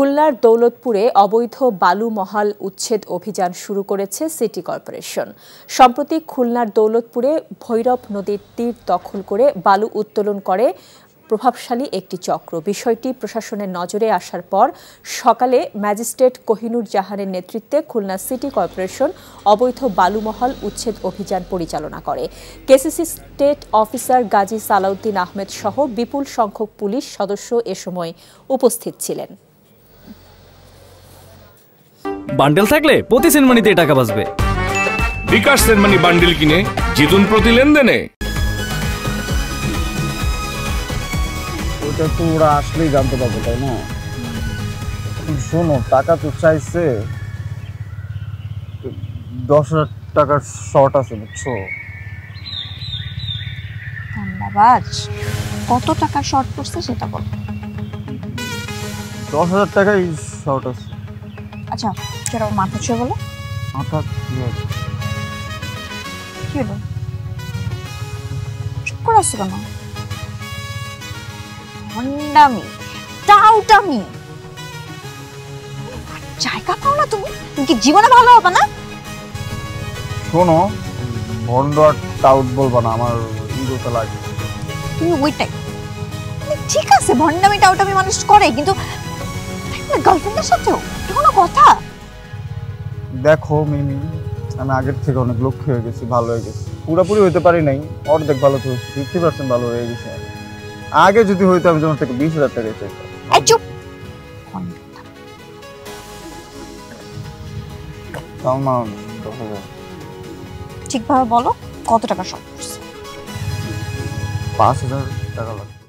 খুলনার দৌলতপুরে অবৈধ বালু মহাল উচ্ছেদ অভিযান শুরু করেছে সিটি কর্পোরেশন। সম্প্রতি খুলনার দৌলতপুরে ভৈরব নদীর তীর দখল করে বালু উত্তোলন করে প্রভাবশালী একটি চক্র। বিষয়টি প্রশাসনের নজরে আসার পর সকালে ম্যাজিস্ট্রেট কোহিনুর জাহানের নেতৃত্বে খুলনা সিটি কর্পোরেশন অবৈধ বালু মহাল উচ্ছেদ অভিযান পরিচালনা করে। KCC state officer Gazi Salauddin Ahmed সহ বিপুল সংখ্যক পুলিশ সদস্য এ সময় উপস্থিত ছিলেন। বান্ডেল থাকলে প্রতি সেনমানিতে টাকা বাঁচবে। বিকাশ সেনমানি বান্ডেল কিনে জিতুন প্রতি লেনদেনে। ওটা তো ওরা আসলেই জানতে পারবে, তাই না? শোনো, টাকা তো চাইছে, 10,000 টাকার শর্ট আছে, বুঝছো? ধন্যবাদ। কত টাকা শর্ট পড়ছে সেটা বল। 10,000 টাকাই শর্ট আছে। আচ্ছা, সেটা মাথা ছুঁয়ে বলো। মাথা কি হলো? চুপ করে আসছো কেন? ভণ্ডামি, টাউটামি, জায়গা পাও না তুমি? তুমি কি জীবনে ভালো হবে না? শোনো, ভন্ড আর টাউট বলবা না, আমার ইগোতে লাগে। তুমি ওইটাই। ঠিক আছে, ভণ্ডামি টাউটামি মানুষ করে, কিন্তু গার্লফ্রেন্ডের সাথেও কোনো কথা? দেখো মিমি, আমি আগের থেকে অনেক লক্ষ্য হয়ে গেছি, ভালো হয়ে গেছি। পুরোপুরি হইতে পারি নাই, অর্ধেক ভালো তো হয়েছে, 50% ভালো হয়ে গেছে। আগে যদি হইতো আমি তোমার থেকে 20,000 টাকা চাইতাম। চুপ। ঠিকভাবে বলো, কত টাকা শর্ট পড়ছে? 5,000 টাকা লাগবে।